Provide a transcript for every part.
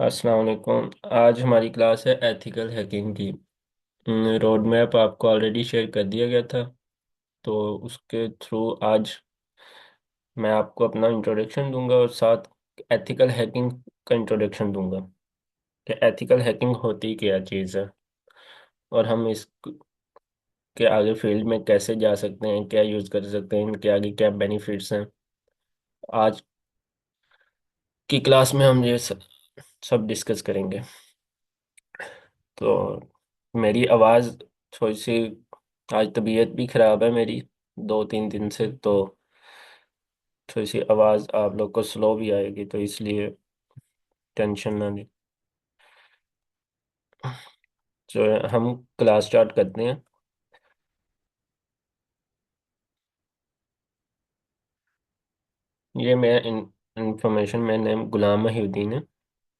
अस्सलाम वालेकुम। आज हमारी क्लास है एथिकल हैकिंग की। रोड मैप आपको ऑलरेडी शेयर कर दिया गया था। तो उसके थ्रू आज मैं आपको अपना इंट्रोडक्शन दूंगा और साथ एथिकल हैकिंग का इंट्रोडक्शन दूंगा कि एथिकल हैकिंग होती क्या चीज़ है और हम इसके आगे फील्ड में कैसे जा सकते हैं, क्या यूज़ कर सकते हैं, इनके आगे क्या बेनिफिट्स हैं। आज की क्लास में हम ये सब डिस्कस करेंगे। तो मेरी आवाज़ थोड़ी सी, आज तबीयत भी ख़राब है मेरी 2-3 दिन से। तो थोड़ी सी आवाज़ आप लोग को स्लो भी आएगी, तो इसलिए टेंशन ना लें। जो हम क्लास स्टार्ट करते हैं। ये मैं इंफॉर्मेशन, मेरा नाम गुलाम महिउद्दीन है।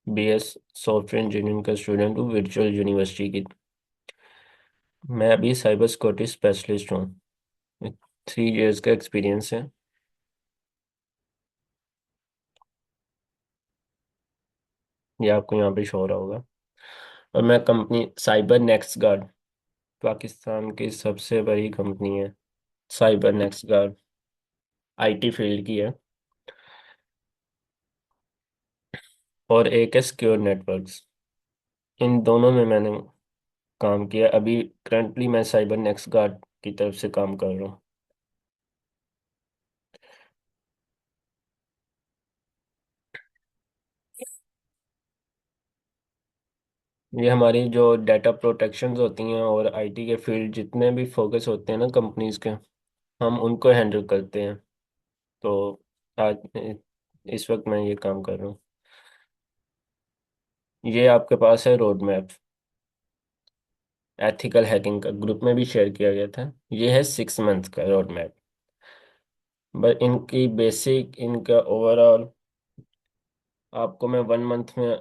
बीएस सॉफ्टवेयर इंजीनियरिंग का स्टूडेंट हूँ वर्चुअल यूनिवर्सिटी की। मैं अभी साइबर सिक्योरिटी स्पेशलिस्ट हूँ। 3 इयर्स का एक्सपीरियंस है। ये आपको यहाँ पे शो हो रहा होगा। और मैं company cyber next guard, Pakistan की सबसे बड़ी कंपनी है cyber next guard, IT field की है। और एक है सिक्योर नेटवर्क्स। इन दोनों में मैंने काम किया। अभी करंटली मैं साइबर नेक्स्ट गार्ड की तरफ से काम कर रहा हूँ। ये हमारी जो डाटा प्रोटेक्शंस होती हैं और आईटी के फील्ड जितने भी फोकस होते हैं ना कंपनीज के, हम उनको हैंडल करते हैं। तो आज इस वक्त मैं ये काम कर रहा हूँ। ये आपके पास है रोड मैप, एथिकल हैकिंग का ग्रुप में भी शेयर किया गया था। ये है 6 मंथ का रोड मैप। बट इनकी बेसिक, इनका ओवरऑल आपको मैं 1 मंथ में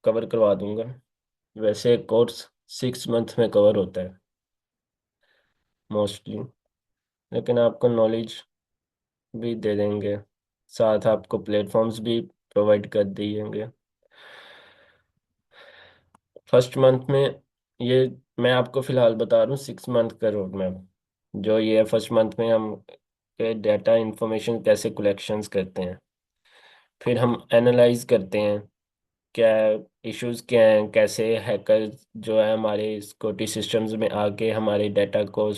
कवर करवा दूंगा। वैसे कोर्स 6 मंथ में कवर होता है मोस्टली, लेकिन आपको नॉलेज भी दे देंगे, साथ आपको प्लेटफॉर्म्स भी प्रोवाइड कर दिएंगे। फर्स्ट मंथ में ये मैं आपको फिलहाल बता रहा हूँ 6 मंथ का रोड मैप। जो ये है, फर्स्ट मंथ में हम डेटा इंफॉर्मेशन कैसे कलेक्शंस करते हैं, फिर हम एनालाइज करते हैं क्या इश्यूज क्या हैं, कैसे हैकर जो है हमारे सिक्योरिटी सिस्टम्स में आके हमारे डाटा को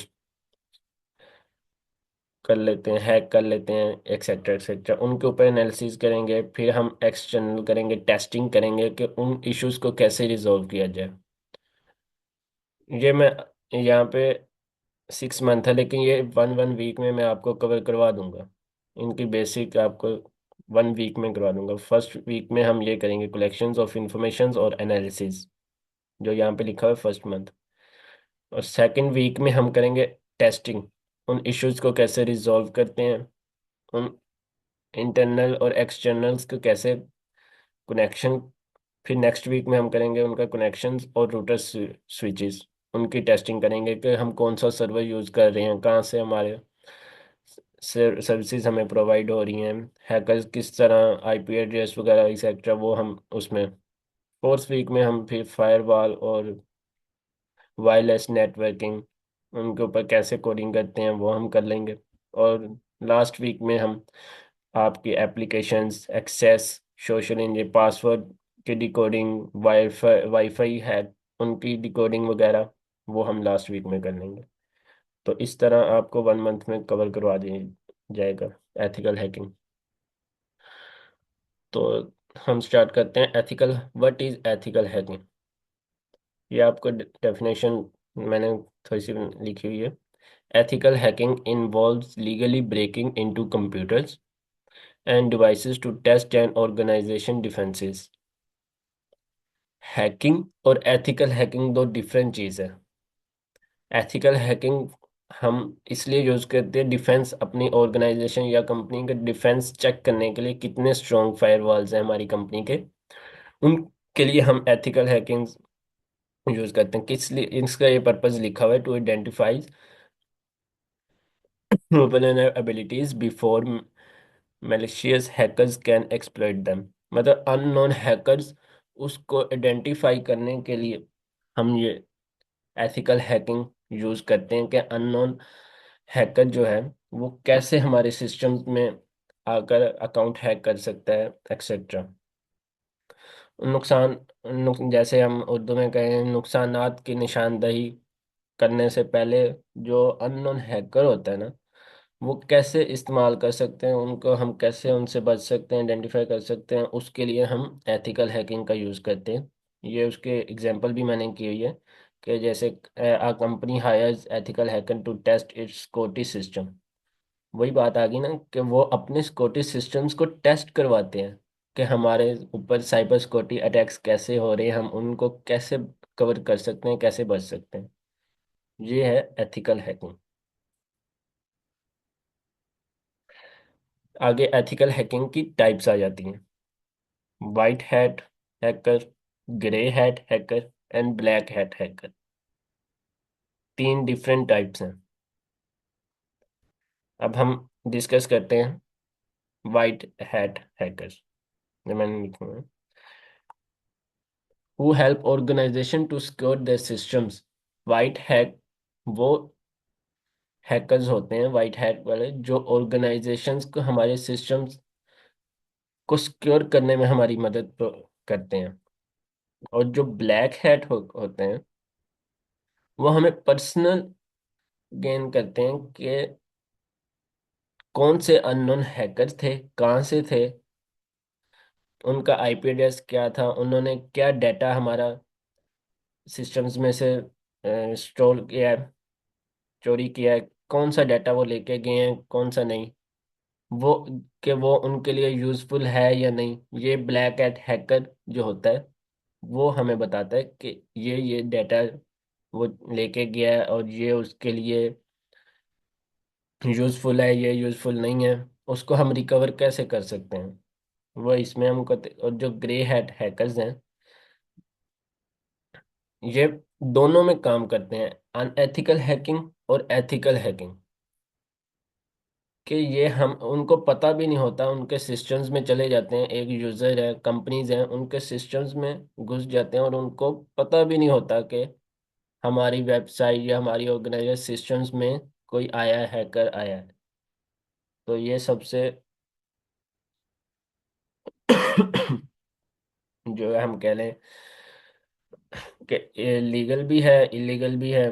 कर लेते हैं, हैक कर लेते हैं, एक्सेट्रा एक्सेट्रा। उनके ऊपर एनालिसिस करेंगे, फिर हम एक्सटर्नल करेंगे, टेस्टिंग करेंगे कि उन इश्यूज को कैसे रिजॉल्व किया जाए। ये मैं यहाँ पे 6 मंथ है, लेकिन ये वन वन वीक में मैं आपको कवर करवा दूंगा। इनकी बेसिक आपको 1 वीक में करवा दूंगा। फर्स्ट वीक में हम ये करेंगे कलेक्शंस ऑफ इंफॉर्मेशन और एनालिसिस, जो यहाँ पे लिखा हुआ है फर्स्ट मंथ। और सेकंड वीक में हम करेंगे टेस्टिंग, उन इश्यूज को कैसे रिजॉल्व करते हैं, उन इंटरनल और एक्सटर्नल्स को कैसे कनेक्शन। फिर नेक्स्ट वीक में हम करेंगे उनका कनेक्शंस और रूटर स्विचेस, उनकी टेस्टिंग करेंगे कि हम कौन सा सर्वर यूज़ कर रहे हैं, कहाँ से हमारे सर्विसेज हमें प्रोवाइड हो रही हैं, हैकर्स किस तरह आईपी एड्रेस वगैरह एक्सेट्रा, वो हम उसमें। फोर्थ वीक में हम फिर फायरवॉल और वायरलेस नेटवर्किंग, उनके ऊपर कैसे कोडिंग करते हैं वो हम कर लेंगे। और लास्ट वीक में हम आपकी applications access, social engineer, password की डिकोडिंग, वाईफाई वाईफाई है उनकी डिकोडिंग वगैरह, वो हम लास्ट वीक में कर लेंगे। तो इस तरह आपको 1 मंथ में कवर करवा दिया जाएगा एथिकल हैकिंग। तो हम स्टार्ट करते हैं। Ethical, what is ethical hacking? ये आपको डेफिनेशन मैंने थोड़ी सी लिखी हुई है। Ethical hacking involves legally breaking into computers and devices to test an organization defenses। Hacking और एथिकल हैकिंग दो डिफरेंट चीज़ है। एथिकल हैकिंग हम इसलिए यूज़ करते हैं डिफेंस, अपनी ऑर्गेनाइजेशन या कंपनी के डिफेंस चेक करने के लिए कितने स्ट्रॉन्ग फायरवॉल्स हैं हमारी कंपनी के, उनके लिए हम एथिकल हैकिंग यूज़ करते हैं। किस लिए इसका ये पर्पस लिखा हुआ है, to identify vulnerabilities before malicious hackers can exploit them। मतलब अननोन हैकर्स उसको आइडेंटिफाई करने के लिए हम ये एथिकल हैकिंग यूज करते हैं कि अननोन हैकर जो है वो कैसे हमारे सिस्टम्स में आकर अकाउंट हैक कर सकता है एक्सेट्रा। नुकसान जैसे हम उर्दू में कहें, नुकसानात की निशानदही करने से पहले जो अननोन हैकर होता है ना, वो कैसे इस्तेमाल कर सकते हैं, उनको हम कैसे उनसे बच सकते हैं, आइडेंटिफाई कर सकते हैं, उसके लिए हम एथिकल हैकिंग का यूज़ करते हैं। ये उसके एग्जांपल भी मैंने की हुई है कि जैसे a company hires ethical hacker to test its security system. वही बात आ गई ना कि वो अपने सिक्योरिटी सिस्टम्स को टेस्ट करवाते हैं कि हमारे ऊपर साइबर सिक्योरिटी अटैक्स कैसे हो रहे हैं, हम उनको कैसे कवर कर सकते हैं, कैसे बच सकते हैं। ये है एथिकल हैकिंग। आगे एथिकल हैकिंग की टाइप्स आ जाती हैं। White hat hacker, grey hat hacker and black hat hacker. तीन डिफरेंट टाइप्स हैं। अब हम डिस्कस करते हैं वाइट हैट हैकर्स, जो मैंने लिखा है। Who help organisation to secure their systems. White hack वो हैकर्स होते हैं, वाइट हैट वाले, जो ऑर्गेनाइजेशंस को, हमारे सिस्टम्स को सिक्योर करने में हमारी मदद करते हैं। और जो ब्लैक हैट होते हैं, वो हमें पर्सनल गेन करते हैं कि कौन से अननोन हैकर थे, कहाँ से थे, उनका आईपी एड्रेस क्या था, उन्होंने क्या डाटा हमारा सिस्टम्स में से स्टोर किया है, चोरी किया है, कौन सा डाटा वो लेके गए हैं, कौन सा नहीं, वो कि वो उनके लिए यूजफुल है या नहीं। ये ब्लैक एट हैकर जो होता है वो हमें बताता है कि ये डाटा वो लेके गया है और ये उसके लिए यूजफुल है, ये यूजफुल नहीं है, उसको हम रिकवर कैसे कर सकते हैं। वो इसमें हम करते। और जो ग्रे हैट हैकर्स हैं, ये दोनों में काम करते हैं, अनएथिकल हैकिंग और एथिकल हैकिंग। कि ये हम उनको पता भी नहीं होता, उनके सिस्टम्स में चले जाते हैं, एक यूजर है, कंपनीज हैं, उनके सिस्टम्स में घुस जाते हैं और उनको पता भी नहीं होता कि हमारी वेबसाइट या हमारी ऑर्गेनाइजर सिस्टम्स में कोई आया है, हैकर आया है। तो ये सबसे जो है हम कह लें कि ये लीगल भी है, इलीगल भी है।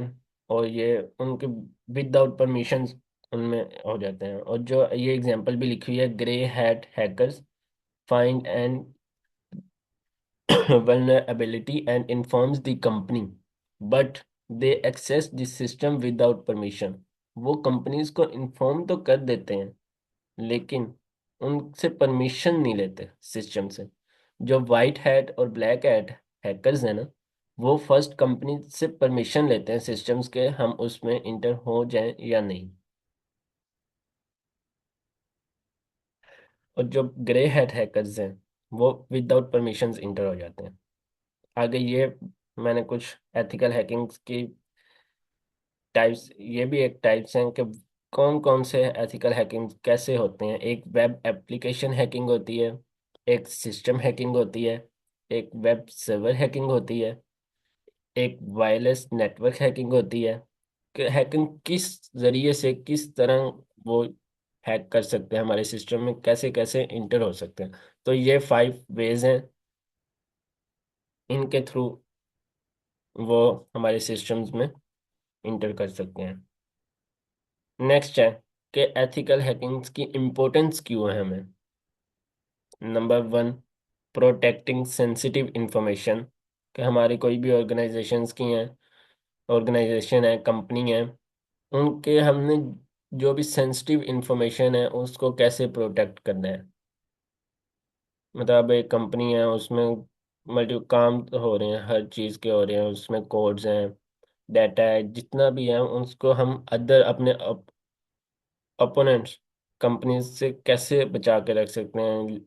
और ये उनके विदाउट परमिशन उनमें हो जाते हैं। और जो ये एग्जांपल भी लिखी हुई है, grey hat hackers find and vulnerability and informs the company, but they access the system without permission। वो कंपनीज को इन्फॉर्म तो कर देते हैं, लेकिन उनसे परमिशन नहीं लेते सिस्टम से। जो वाइट हैट और ब्लैक हैट हैकर्स हैं ना, वो फर्स्ट कंपनी से परमिशन लेते हैं सिस्टम्स के, हम उसमें इंटर हो जाएं या नहीं। और जो ग्रे हैट हैकर्स हैं, वो विदाउट परमिशन इंटर हो जाते हैं। आगे ये मैंने कुछ एथिकल हैकिंग की टाइप्स, ये भी एक टाइप्स हैं कि कौन कौन से एथिकल हैकिंग कैसे होते हैं। एक वेब एप्लीकेशन हैकिंग होती है, एक सिस्टम हैकिंग होती है, एक वेब सर्वर हैकिंग होती है, एक वायरलेस नेटवर्क हैकिंग होती है। कि हैकिंग किस जरिए से, किस तरह वो हैक कर सकते हैं, हमारे सिस्टम में कैसे कैसे इंटर हो सकते हैं। तो ये 5 वेज हैं, इनके थ्रू वो हमारे सिस्टम्स में इंटर कर सकते हैं। नेक्स्ट है कि एथिकल हैकिंग की इम्पोर्टेंस क्यों है हमें। Number 1, protecting sensitive information. कि हमारी कोई भी ऑर्गेनाइजेशंस की हैं, ऑर्गेनाइजेशन है, कंपनी है, उनके हमने जो भी सेंसिटिव इंफॉर्मेशन है उसको कैसे प्रोटेक्ट करना है। मतलब एक कंपनी है, उसमें मल्टी काम तो हो रहे हैं, हर चीज़ के हो रहे हैं, उसमें कोड्स हैं, डाटा है, जितना भी है, उसको हम अदर अपने अपोनेंट्स कंपनीज से कैसे बचा के रख सकते हैं,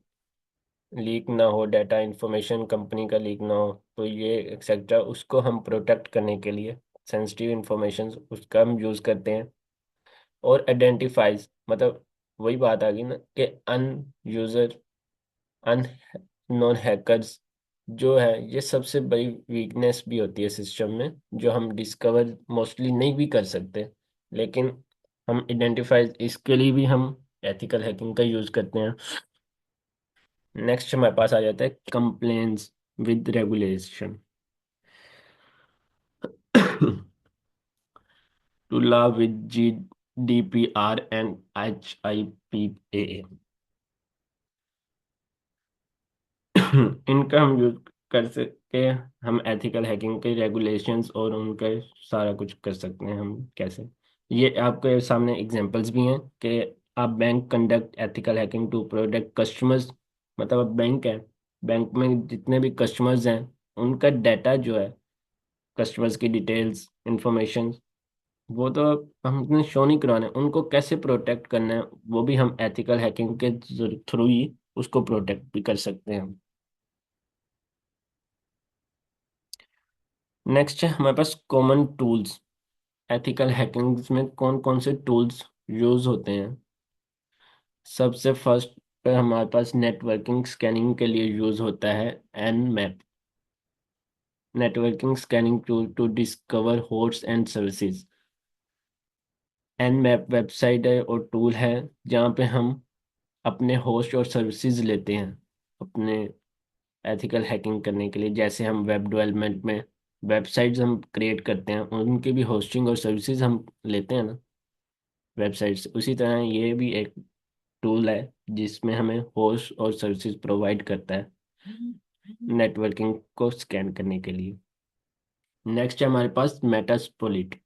लीक ना हो डाटा, इंफॉर्मेशन कंपनी का लीक ना हो। तो ये एक्सेट्रा उसको हम प्रोटेक्ट करने के लिए सेंसिटिव इंफॉर्मेशन उसका हम यूज़ करते हैं। और आइडेंटिफाइज, मतलब वही बात आ गई ना कि अन यूजर, अन नॉन हैकर्स जो है ये सबसे बड़ी वीकनेस भी होती है सिस्टम में, जो हम डिस्कवर मोस्टली नहीं भी कर सकते, लेकिन हम आइडेंटिफाई इसके लिए भी हम एथिकल हैकिंग का यूज करते हैं। नेक्स्ट हमारे पास आ जाता है complaints with regulation. To law with GDPR and HIPAA। इनका हम यूज कर सकते हैं, हम एथिकल हैकिंग के रेगुलेशंस और उनका सारा कुछ कर सकते हैं हम कैसे। ये आपके सामने एग्जांपल्स भी हैं कि आप bank conduct ethical hacking to protect customers. मतलब अब बैंक है, बैंक में जितने भी कस्टमर्स हैं उनका डाटा जो है, कस्टमर्स की डिटेल्स इंफॉर्मेशन, वो तो हमने शो नहीं करवाना है, उनको कैसे प्रोटेक्ट करना है वो भी हम एथिकल हैकिंग के थ्रू ही उसको प्रोटेक्ट भी कर सकते हैं। नेक्स्ट है हमारे पास कॉमन टूल्स। एथिकल हैकिंग में कौन कौन से टूल्स यूज होते हैं। सबसे फर्स्ट पे हमारे पास नेटवर्किंग स्कैनिंग के लिए यूज होता है Nmap. Networking scanning tool to discover host and services. Nmap website है और टूल है जहाँ पे हम अपने होस्ट और सर्विसेज लेते हैं अपने एथिकल हैकिंग करने के लिए। जैसे हम वेब डेवलपमेंट में वेबसाइट्स हम क्रिएट करते हैं, उनकी भी होस्टिंग और सर्विसेज हम लेते हैं ना वेबसाइट से, उसी तरह ये भी एक टूल है जिसमें हमें होस्ट और सर्विसेज प्रोवाइड करता है नेटवर्किंग को स्कैन करने के लिए। नेक्स्ट है हमारे पास Metasploit,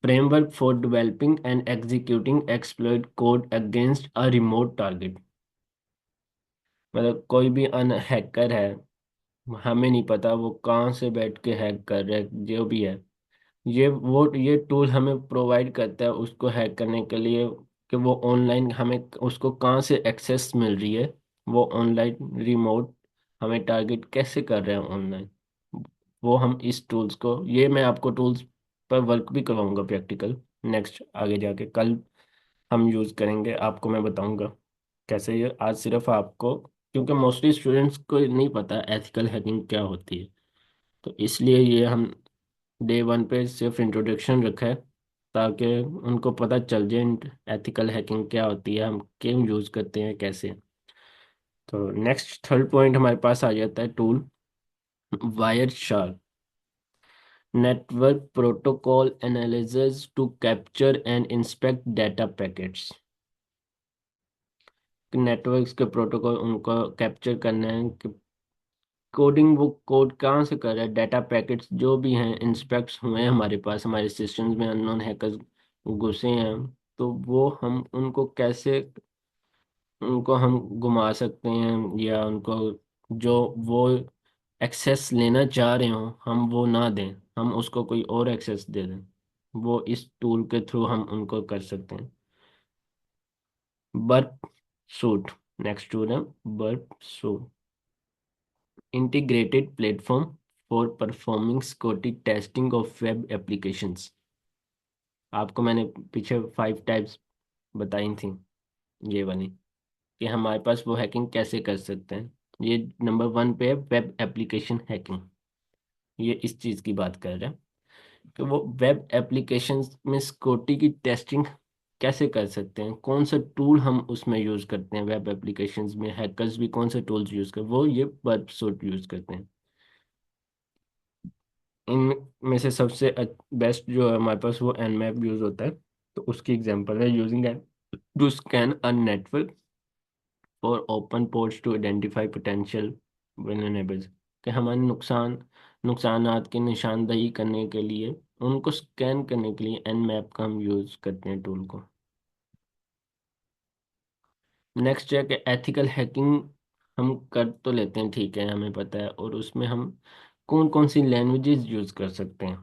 framework for developing and executing exploit code against a remote target. मतलब कोई भी अन हैकर है, हमें नहीं पता वो कहाँ से बैठ के हैक कर रहा है, जो भी है ये टूल हमें प्रोवाइड करता है उसको हैक करने के लिए, कि वो ऑनलाइन हमें उसको कहाँ से एक्सेस मिल रही है, वो ऑनलाइन रिमोट हमें टारगेट कैसे कर रहे हैं ऑनलाइन। वो हम इस टूल्स को, ये मैं आपको टूल्स पर वर्क भी करवाऊंगा प्रैक्टिकल, नेक्स्ट आगे जाके कल हम यूज़ करेंगे, आपको मैं बताऊंगा कैसे। ये आज सिर्फ आपको, क्योंकि मोस्टली स्टूडेंट्स को नहीं पता एथिकल हैकिंग क्या होती है, तो इसलिए ये हम डे वन पे सिर्फ इंट्रोडक्शन रखा है, ताकि उनको पता चल जाए एथिकल हैकिंग क्या होती है, हम क्यों यूज़ करते हैं कैसे। तो नेक्स्ट थर्ड पॉइंट हमारे पास आ जाता है tool Wireshark. Network protocol analysis to capture and inspect data packets. Networks के प्रोटोकॉल उनको कैप्चर करना है कि कोडिंग, वो कोड कहाँ से कर रहा है, डाटा पैकेट्स जो भी हैं इंस्पेक्ट हुए हैं हमारे पास हमारे सिस्टम्स में, अननोन हैकर्स घुसे हैं, तो वो हम उनको कैसे, उनको हम घुमा सकते हैं या उनको जो वो एक्सेस लेना चाह रहे हो हम वो ना दें, हम उसको कोई और एक्सेस दे दें, वो इस टूल के थ्रू हम उनको कर सकते हैं। बर्प सूट, नेक्स्ट टूल है burp suit, integrated platform for performing security testing of web applications. आपको मैंने पीछे 5 टाइप्स बताई थी ये वाली, कि हमारे पास वो हैकिंग कैसे कर सकते हैं। ये नंबर 1 पे है वेब एप्लीकेशन हैकिंग। ये इस चीज़ की बात कर रहे हैं कि वो वेब एप्लीकेशंस में सिक्योरिटी की टेस्टिंग कैसे कर सकते हैं, कौन सा टूल हम उसमें यूज़ करते हैं, वेब एप्लीकेशंस में हैकर्स भी कौन से टूल्स यूज़ कर, वो ये वेब सूट यूज़ करते हैं। इनमें से सबसे बेस्ट जो है हमारे पास वो nmap यूज़ होता है। तो उसकी एग्जांपल है using N to scan a network for open ports to identify potential vulnerables। कि हमारे नुकसानात की निशानदही करने के लिए, उनको स्कैन करने के लिए nmap का हम यूज़ करते हैं टूल को। नेक्स्ट है कि एथिकल हैकिंग हम कर तो लेते हैं, ठीक है हमें पता है, और उसमें हम कौन कौन सी लैंग्वेजेस यूज़ कर सकते हैं।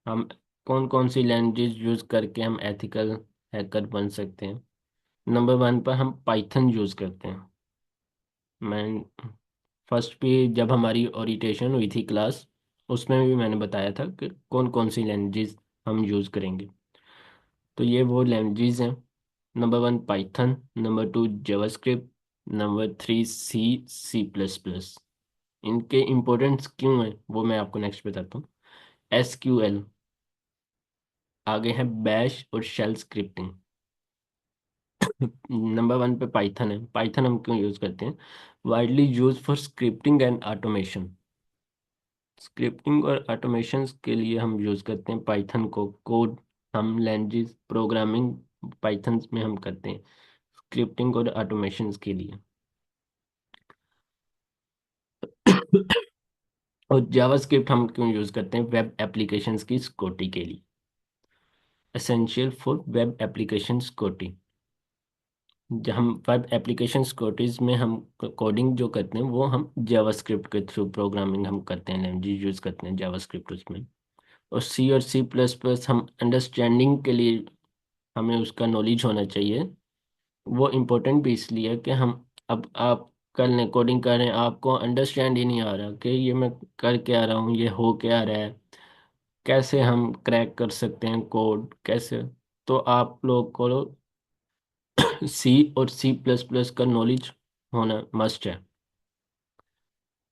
हम कौन कौन सी लैंग्वेज यूज करके हम एथिकल हैकर बन सकते हैं। नंबर 1 पर हम पाइथन यूज करते हैं। मैं फर्स्ट पे जब हमारी ओरिएंटेशन हुई थी क्लास, उसमें भी मैंने बताया था कि कौन कौन सी लैंग्वेज हम यूज करेंगे। तो ये वो लैंग्वेज हैं। Number 1 Python, number 2 JavaScript, number three C plus plus. इनके इम्पोर्टेंस क्यों है वो मैं आपको नेक्स्ट बताता हूँ। SQL, आगे है बैश और शेल स्क्रिप्टिंग। नंबर वन पे पाइथन है। पाइथन हम क्यों यूज करते हैं? Widely use for scripting and automation. Scripting और ऑटोमेशन के लिए हम यूज करते हैं पाइथन को। कोड हम लैंग्वेज प्रोग्रामिंग पाइथन में हम करते हैं स्क्रिप्टिंग और ऑटोमेशन के लिए। और जावास्क्रिप्ट हम क्यों यूज करते हैं? वेब एप्लीकेशंस की सिक्योरिटी के लिए। Essential for web application security. जब हम वेब एप्लीकेशन सिक्योरिटीज में हम कोडिंग जो करते हैं वो हम जावास्क्रिप्ट के थ्रू प्रोग्रामिंग हम करते हैं, लैंग्वेज यूज करते हैं जावास्क्रिप्ट उसमें। और C और C++ हम अंडरस्टैंडिंग के लिए हमें उसका नॉलेज होना चाहिए। वो इम्पोर्टेंट भी इसलिए है कि हम अब आप कर लें कोडिंग कर रहे हैं, आपको अंडरस्टैंड ही नहीं आ रहा कि ये मैं कर क्या रहा हूँ, ये हो क्या रहा है, कैसे हम क्रैक कर सकते हैं कोड कैसे। तो आप लोग को C और C++ का नॉलेज होना मस्ट है।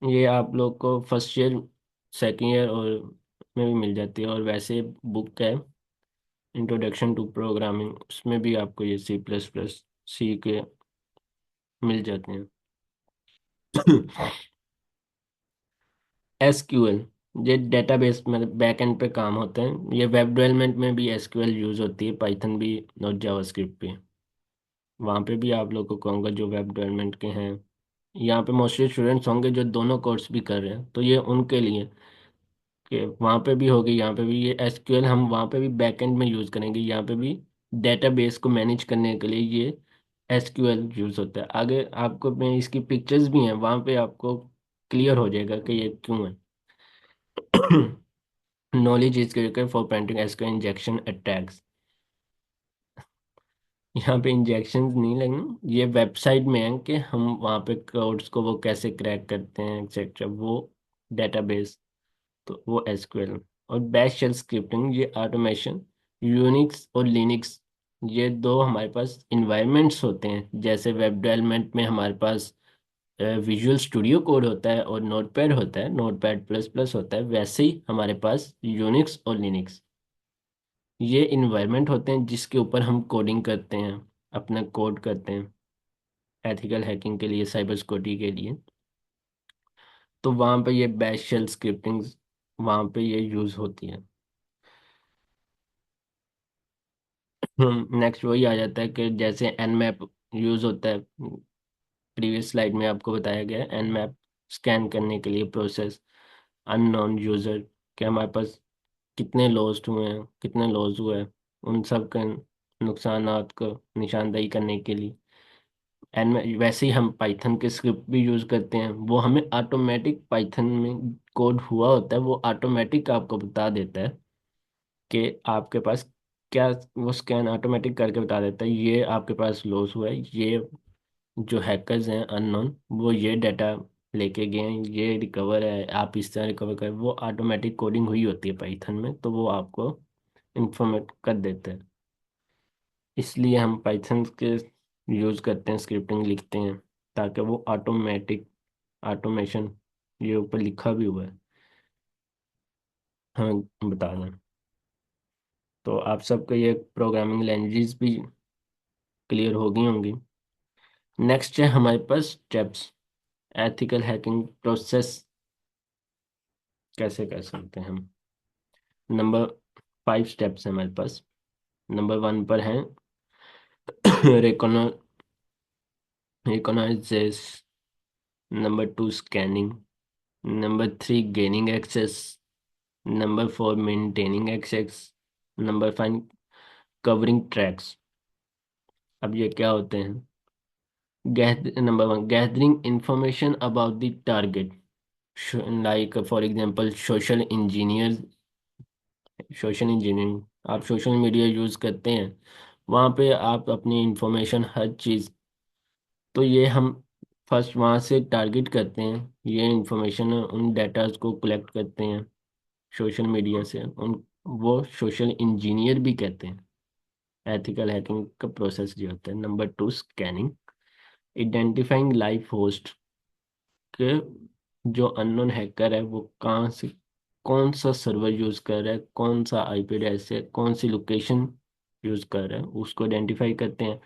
ये आप लोग को फर्स्ट ईयर सेकेंड ईयर और में भी मिल जाती है। और वैसे बुक है इंट्रोडक्शन टू प्रोग्रामिंग, उसमें भी आपको ये C++ सी के मिल जाते हैं। SQL, ये डेटाबेस मतलब बैक एंड पे काम होते हैं। ये वेब डेवलपमेंट में भी SQL यूज होती है, पाइथन भी और जावास्क्रिप्ट भी। वहाँ पे भी आप लोग को कहूँगा जो वेब डेवलपमेंट के हैं, यहाँ पे मोस्टली स्टूडेंट्स होंगे जो दोनों कोर्स भी कर रहे हैं, तो ये उनके लिए कि वहाँ पे भी होगी, यहाँ पे भी ये SQL हम वहाँ पे भी बैकएंड में यूज़ करेंगे। यहाँ पे भी डेटाबेस को मैनेज करने के लिए ये SQL यूज़ होता है। आगे आपको मैं इसकी पिक्चर्स भी हैं, वहाँ पे आपको क्लियर हो जाएगा कि ये क्यों है। Knowledge is critical for preventing SQL injection attacks. यहाँ पे इंजेक्शन नहीं लगना, ये वेबसाइट में है कि हम वहाँ पे कोड्स को वो कैसे क्रैक करते हैं एक्सेट्रा, वो डेटाबेस। तो वो SQL। और बैश शेल स्क्रिप्टिंग ये ऑटोमेशन। यूनिक्स और लिनक्स, ये दो हमारे पास इन्वायरमेंट्स होते हैं। जैसे वेब डेवलपमेंट में हमारे पास विजुअल स्टूडियो कोड होता है और नोटपैड होता है, नोटपैड++ होता है, वैसे ही हमारे पास यूनिक्स और लिनक्स ये इन्वायरमेंट होते हैं जिसके ऊपर हम कोडिंग करते हैं, अपना कोड करते हैं एथिकल हैकिंग के लिए, साइबर सिक्योरिटी के लिए। तो वहाँ पे ये बैश शेल स्क्रिप्टिंग वहाँ पे ये यूज़ होती है। नेक्स्ट वही आ जाता है कि जैसे Nmap यूज़ होता है। प्रीवियस स्लाइड में आपको बताया गया है Nmap स्कैन करने के लिए प्रोसेस अननोन यूज़र के हमारे पास कितने लॉस्ट हुए हैं, कितने लॉस हुए हैं, उन सब के नुकसानात को निशानदेही करने के लिए। एंड वैसे ही हम पाइथन के स्क्रिप्ट भी यूज़ करते हैं, वो हमें ऑटोमेटिक पाइथन में कोड हुआ होता है, वो ऑटोमेटिक आपको बता देता है कि आपके पास क्या, वो स्कैन ऑटोमेटिक करके बता देता है ये आपके पास लॉस हुआ है, ये जो हैकर्स हैं अननोन वो ये डाटा लेके गए हैं, ये रिकवर है, आप इस तरह रिकवर करें। वो ऑटोमेटिक कोडिंग हुई होती है पाइथन में, तो वो आपको इंफॉर्मेट कर देते हैं। इसलिए हम पाइथन के यूज़ करते हैं, स्क्रिप्टिंग लिखते हैं ताकि वो ऑटोमेटिक ऑटोमेशन, ये ऊपर लिखा भी हुआ है, हमें बता दें। तो आप सबको ये प्रोग्रामिंग लैंग्वेज भी क्लियर हो गई होंगी। नेक्स्ट है हमारे पास स्टेप्स, एथिकल हैकिंग प्रोसेस कैसे कर सकते हैं हम। नंबर 5 स्टेप्स हैं हमारे पास। नंबर 1 पर है recognises. Number 2 scanning. Number 3 gaining access. Number 4 maintaining access. Number 5 covering tracks. अब ये क्या होते हैं? Number 1 gathering information about the target, like for example social engineering. आप सोशल मीडिया यूज़ करते हैं, वहाँ पे आप अपनी इंफॉर्मेशन हर चीज़, तो ये हम फर्स्ट वहाँ से टारगेट करते हैं, ये इंफॉर्मेशन उन डेटाज को कलेक्ट करते हैं सोशल मीडिया से उन, वो सोशल इंजीनियर भी कहते हैं। एथिकल हैकिंग का प्रोसेस जो होता है। Number 2 scanning, identifying live host के, जो अननोन हैकर है वो कहाँ से, कौन सा सर्वर यूज कर रहा है, कौन सा आईपी एड्रेस है, कौन सी लोकेशन यूज कर रहा है, उसको आइडेंटिफाई करते हैं।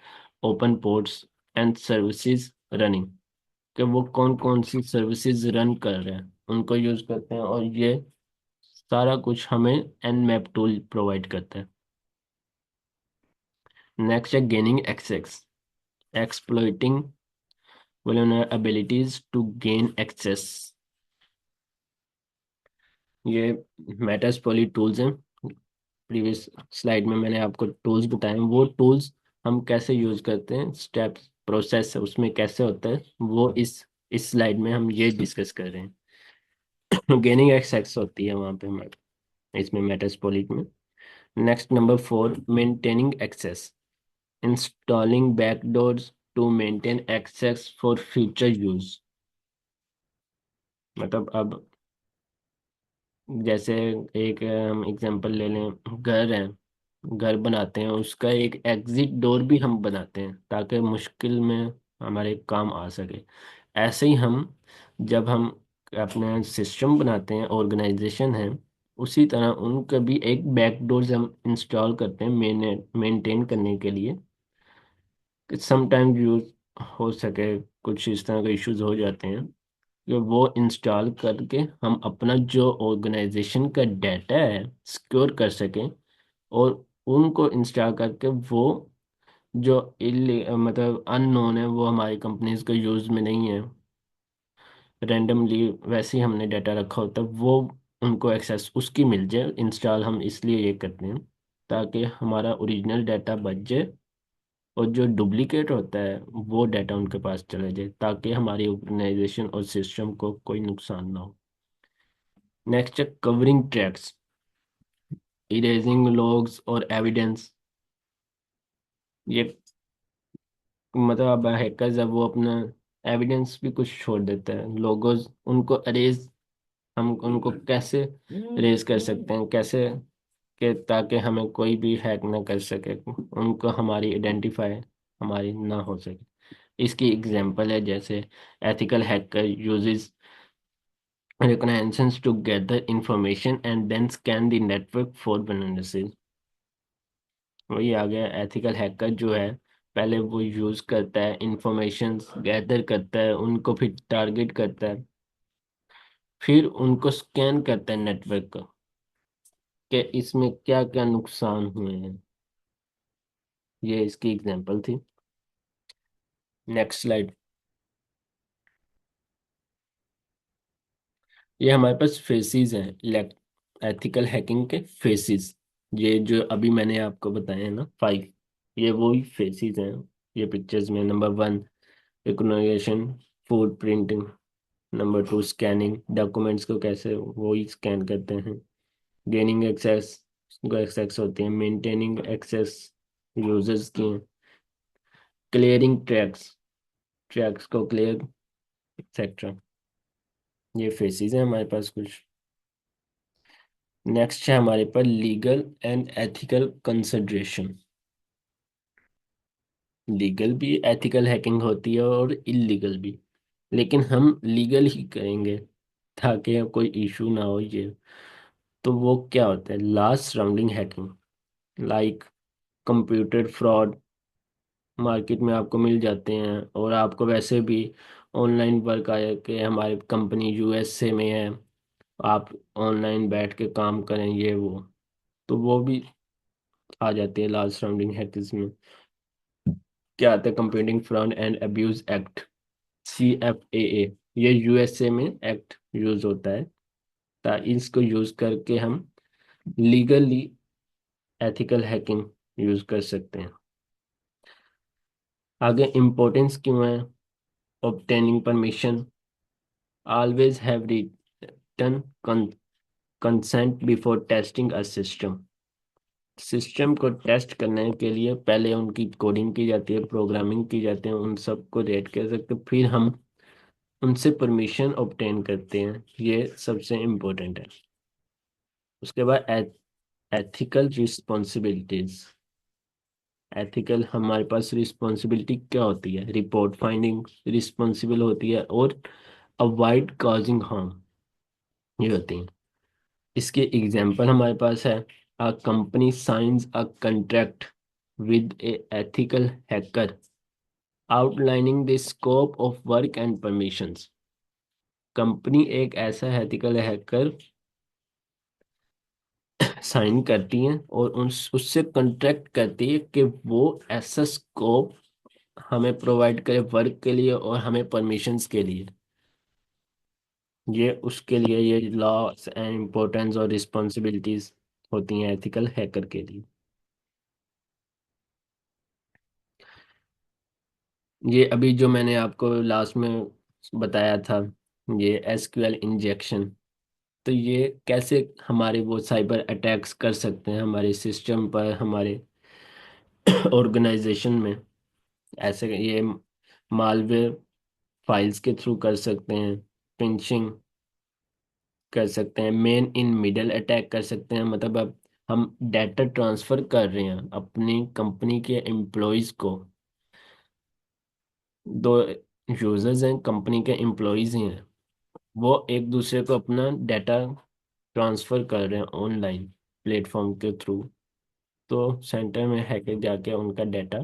Open ports and services running, कि वो कौन कौन सी सर्विसेज रन कर रहे हैं उनको यूज करते हैं, और ये सारा कुछ हमें nmap टूल प्रोवाइड करता है। नेक्स्ट है gaining access, exploiting vulnerabilities to gain access। ये मेटास्प्लॉइट टूल्स हैं। प्रीवियस स्लाइड में मैंने आपको टूल्स बताए हैं, वो टूल्स हम कैसे यूज करते हैं, स्टेप्स प्रोसेस है उसमें कैसे होता है, वो इस स्लाइड में हम ये डिस्कस कर रहे हैं। गेनिंग एक्सेस होती है वहाँ पे हमारे, इसमें मेटास्प्लॉइट में। Next number 4, maintaining access, installing backdoors to maintain access for future use. मतलब अब जैसे एक हम एग्जांपल ले लें, घर है, घर बनाते हैं, उसका एक एग्जिट डोर भी हम बनाते हैं ताकि मुश्किल में हमारे काम आ सके। ऐसे ही हम जब हम अपने सिस्टम बनाते हैं, ऑर्गेनाइजेशन है, उसी तरह उनका भी एक बैकडोर हम इंस्टॉल करते हैं मेंटेन करने के लिए। समटाइम यूज हो सके, कुछ इस तरह के इश्यूज हो जाते हैं, कि वो इंस्टॉल करके हम अपना जो ऑर्गेनाइजेशन का डाटा है सिक्योर कर सकें, और उनको इंस्टॉल करके वो जो मतलब अननोन है, वो हमारी कंपनीज के यूज में नहीं है, रैंडमली वैसे ही हमने डाटा रखा होता है, वो उनको एक्सेस उसकी मिल जाए। इंस्टॉल हम इसलिए ये करते हैं ताकि हमारा ओरिजिनल डाटा बच जाए, और जो डुप्लीकेट होता है वो डाटा उनके पास चला जाए, ताकि हमारी ऑर्गेनाइजेशन और सिस्टम को कोई नुकसान ना हो। नेक्स्ट है कवरिंग ट्रैक्स, इरेजिंग लॉग्स और एविडेंस। ये मतलब अब हैकर जब वो अपना एविडेंस भी कुछ छोड़ देता है, लोगोज उनको अरेज, हम उनको कैसे रेज कर सकते हैं, कैसे, कि ताकि हमें कोई भी हैक ना कर सके, उनको हमारी आइडेंटिफाई हमारी ना हो सके। इसकी एग्जांपल है जैसे ethical hacker uses reconnaissance to gather information and then scan the network for vulnerabilities। वही आ गया, एथिकल हैकर जो है पहले वो यूज करता है, इंफॉर्मेशन गैदर करता है, उनको फिर टारगेट करता है, फिर उनको स्कैन करता है नेटवर्क का, कि इसमें क्या क्या नुकसान हुए हैं। ये इसकी एग्जांपल थी। Next slide. ये हमारे पास फेसिस हैं, एथिकल हैकिंग के फेसिस। ये जो अभी मैंने आपको बताए हैं ना 5, ये वो ही फेसिस हैं। ये पिक्चर्स में number 1 recognition, foot printing, number 2 scanning, documents को कैसे वो ही स्कैन करते हैं, गेनिंग एक्सेस को एक्सेस होते हैं, मेंटेनिंग एक्सेस यूजर्स की, क्लियरिंग ट्रैक्स, ट्रैक्स को क्लियर, एक्सेट्रा। ये फेसिस हैं हमारे पास कुछ। नेक्स्ट है हमारे पास legal and ethical consideration. Legal भी एथिकल हैकिंग होती है और इलीगल भी, लेकिन हम लीगल ही करेंगे ताकि कोई इशू ना हो ये। तो वो क्या होता है, last surrounding hacking, like computer fraud, market में आपको मिल जाते हैं, और आपको वैसे भी ऑनलाइन वर्क आया कि हमारी कंपनी यूएसए में है, आप ऑनलाइन बैठ के काम करें ये वो, तो वो भी आ जाती है लास्ट सराउंडिंग हैकिंग में। क्या आता है, computing fraud and abuse act, CFAA। ये यूएसए में एक्ट यूज होता है, इसको यूज करके हम लीगली एथिकल हैकिंग यूज कर सकते हैं। आगे इम्पोर्टेंस क्यों है, obtaining permission, always have written consent before testing a system. System को टेस्ट करने के लिए पहले उनकी कोडिंग की जाती है, प्रोग्रामिंग की जाती है, उन सबको रेड कर सकते, फिर हम उनसे परमिशन ऑब्टेन करते हैं, ये सबसे इम्पोर्टेंट है। उसके बाद एथिकल रिस्पॉन्सिबिलिटीज, एथिकल हमारे पास रिस्पॉन्सिबिलिटी क्या होती है? रिपोर्ट फाइंडिंग रिस्पॉन्सिबल होती है, और अवॉइड कॉजिंग हार्म, ये होती है। इसके एग्जाम्पल हमारे पास है: a company science a contract with A ethical hacker outlining the scope of work and permissions. Company एक ऐसा एथिकल हैकर साइन करती है और उससे कॉन्ट्रैक्ट करती है कि वो ऐसा स्कोप हमें प्रोवाइड करे वर्क के लिए और हमें परमिशंस के लिए। ये उसके लिए ये लॉस एंड इम्पोर्टेंस और रिस्पॉन्सिबिलिटीज होती हैं एथिकल हैकर के लिए। ये अभी जो मैंने आपको लास्ट में बताया था, ये एसक्यूएल इंजेक्शन, तो ये कैसे हमारे वो साइबर अटैक्स कर सकते हैं हमारे सिस्टम पर, हमारे ऑर्गेनाइजेशन में। ऐसे ये मालवेयर फाइल्स के थ्रू कर सकते हैं, पिंचिंग कर सकते हैं, मेन इन मिडल अटैक कर सकते हैं। मतलब अब हम डाटा ट्रांसफर कर रहे हैं अपनी कंपनी के एम्प्लॉयज को। दो यूजर्स हैं, कंपनी के एम्प्लॉयज ही हैं, वो एक दूसरे को अपना डाटा ट्रांसफर कर रहे हैं ऑनलाइन प्लेटफॉर्म के थ्रू। तो सेंटर में हैकर जाके उनका डाटा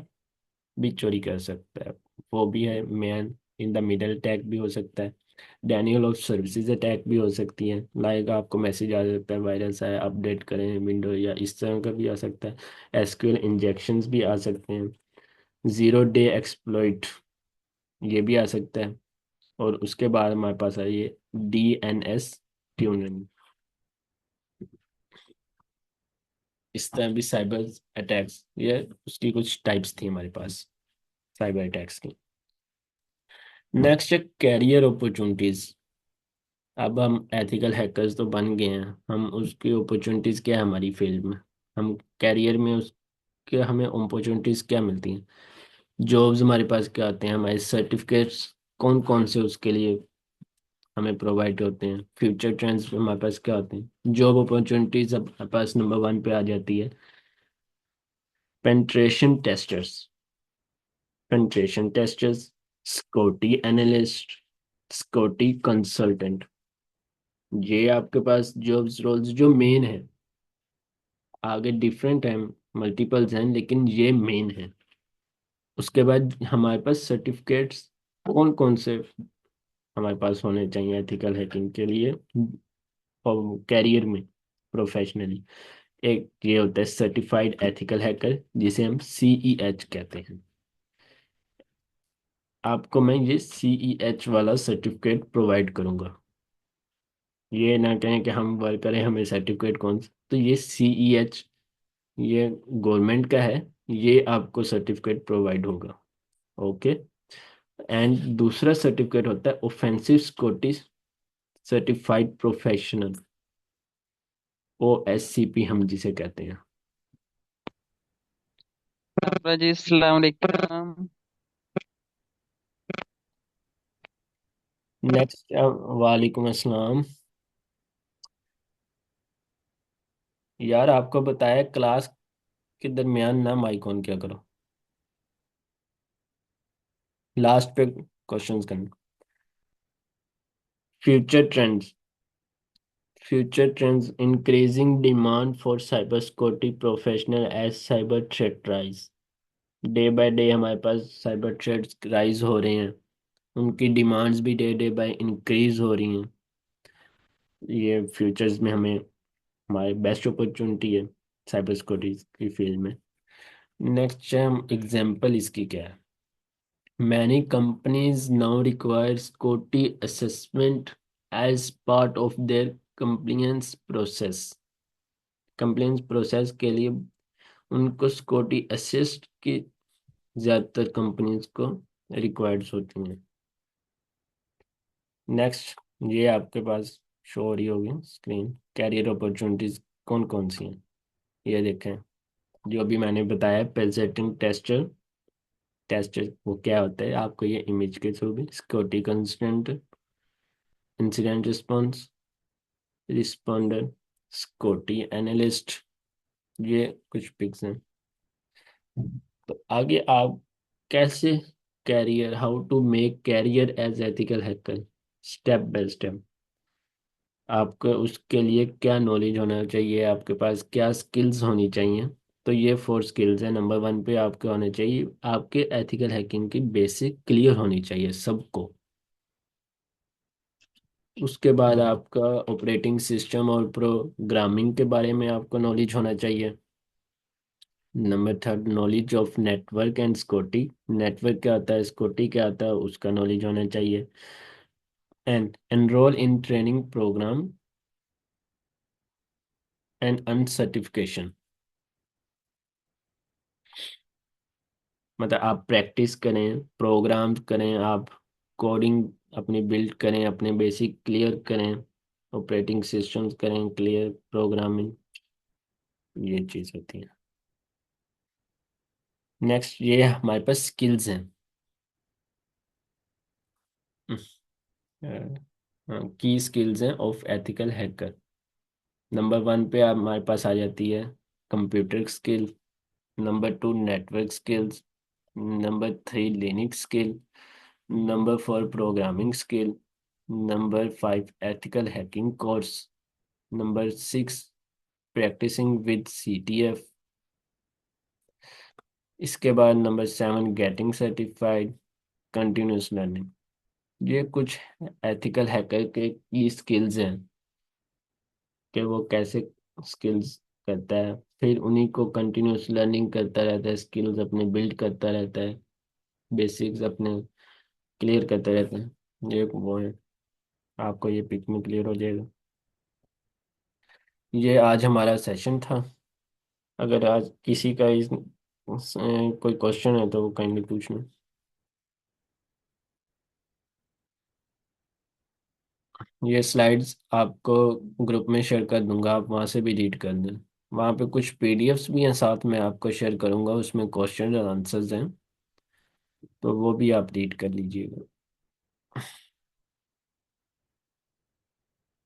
भी चोरी कर सकता है। वो भी है man in the middle attack भी हो सकता है। डैनियल ऑफ सर्विसेज अटैक भी हो सकती है, लाइक आपको मैसेज आ सकता है वायरस है अपडेट करें विंडो, या इस तरह का भी आ सकता है। एसक्यूएल इंजेक्शंस भी आ सकते हैं। जीरो डे एक्सप्लॉइट, ये भी आ सकता है। और उसके बाद हमारे पास है ये डीएनएस ट्यूनिंग। इस तरह भी साइबर अटैक्स, ये उसकी कुछ टाइप्स थी हमारे पास साइबर अटैक्स की। नेक्स्ट है कैरियर अपॉर्चुनिटीज। अब हम एथिकल हैकर्स तो बन गए हैं, हम उसकी अपॉर्चुनिटीज क्या है हमारी फील्ड में, हम कैरियर में उसके हमें अपॉर्चुनिटीज क्या मिलती हैं? जॉब्स हमारे पास क्या आते हैं? हमारे सर्टिफिकेट्स कौन कौन से उसके लिए हमें प्रोवाइड होते हैं? फ्यूचर ट्रेंड्स हमारे पास क्या होते हैं? जॉब अपॉर्चुनिटीज अब हमारे पास नंबर वन पे आ जाती है, penetration testers. Penetration testers, security analyst, security consultant, ये आपके पास जॉब्स रोल्स जो मेन है। आगे डिफरेंट हैं, मल्टीपल्स हैं, लेकिन ये मेन है। उसके बाद हमारे पास सर्टिफिकेट्स कौन कौन से हमारे पास होने चाहिए एथिकल हैकिंग के लिए और कैरियर में प्रोफेशनली? एक ये होता है सर्टिफाइड एथिकल हैकर, जिसे हम सीईएच कहते हैं। आपको मैं ये सीईएच वाला सर्टिफिकेट प्रोवाइड करूंगा। ये ना कहें कि हम वर्क करें हमें सर्टिफिकेट कौन सा, तो ये सीईएच ये गवर्नमेंट का है, ये आपको सर्टिफिकेट प्रोवाइड होगा। ओके। एंड दूसरा सर्टिफिकेट होता है offensive security certified professional, OSCP हम जिसे कहते हैं। जी अस्सलाम वालेकुम। नेक्स्ट, वालेकुम अस्सलाम। यार आपको बताया क्लास के दरमियान ना माइक ऑन क्या करो, लास्ट पे क्वेश्चंस करना। Future trends. Future trends increasing demand for cyber security professional as cyber threat rise. Day by day हमारे पास साइबर थ्रेट्स राइज हो रहे हैं, उनकी डिमांड्स भी डे डे बाय इंक्रीज हो रही हैं। ये फ्यूचर्स में हमें हमारी बेस्ट अपॉर्चुनिटी है साइबर सिक्योरिटी की फील्ड में। नेक्स्ट हम एग्जांपल इसकी क्या है? Many companies now require security assessment as part of their compliance process. Compliance process के लिए उनको सिक्योरिटी असिस्ट की ज्यादातर कंपनीज को रिक्वायर्ड होती हैं। नेक्स्ट, ये आपके पास शो हो रही होगी स्क्रीन, कैरियर अपॉर्चुनिटीज कौन कौन सी हैं? ये देखें, जो अभी मैंने बताया पेंसेटिंग टेस्टर। टेस्टर वो क्या होता है आपको ये इमेज के थ्रू भी, security consultant, incident response responder, security analyst, ये कुछ पिक्स हैं। तो आगे आप कैसे career, how to make career as ethical hacker, step by step, आपको उसके लिए क्या नॉलेज होना चाहिए, आपके पास क्या स्किल्स होनी चाहिए। तो ये 4 स्किल्स है। नंबर 1 पे आपके होने चाहिए, आपके एथिकल हैकिंग की बेसिक क्लियर होनी चाहिए सबको। उसके बाद आपका ऑपरेटिंग सिस्टम और प्रोग्रामिंग के बारे में आपको नॉलेज होना चाहिए। Number 3 knowledge of network and security, network क्या होता है, सिक्योरिटी क्या होता है, उसका नॉलेज होना चाहिए। And enroll in training program and an certification, मतलब आप प्रैक्टिस करें, प्रोग्राम करें, आप कोडिंग अपनी बिल्ड करें, अपने बेसिक क्लियर करें, ऑपरेटिंग सिस्टम्स करें क्लियर, प्रोग्रामिंग, ये चीज़ होती है। नेक्स्ट ये हमारे पास स्किल्स हैं। की स्किल्स हैं ऑफ एथिकल हैकर। नंबर 1 पे आप हमारे पास आ जाती है computer skill. Number 2 network skills. Number 3 Linux skill. Number 4 programming skill. Number 5 ethical hacking course. Number 6 practising with CTF। इसके बाद number 7 getting certified, continuous learning. ये कुछ एथिकल हैकर के की स्किल्स हैं कि वो कैसे स्किल्स करता है, फिर उन्हीं को कंटिन्यूस लर्निंग करता रहता है, स्किल्स अपने बिल्ड करता रहता है, बेसिक्स अपने क्लियर करता रहता है। ये वो है, आपको ये पिक में क्लियर हो जाएगा। ये आज हमारा सेशन था। अगर आज किसी का कोई क्वेश्चन है तो वो काइंडली पूछना। ये स्लाइड्स आपको ग्रुप में शेयर कर दूंगा, आप वहाँ से भी रीड कर लें। वहाँ पे कुछ PDFs भी हैं साथ में, आपको शेयर करूंगा, उसमें क्वेश्चन और आंसर्स हैं, तो वो भी आप रीड कर लीजिएगा।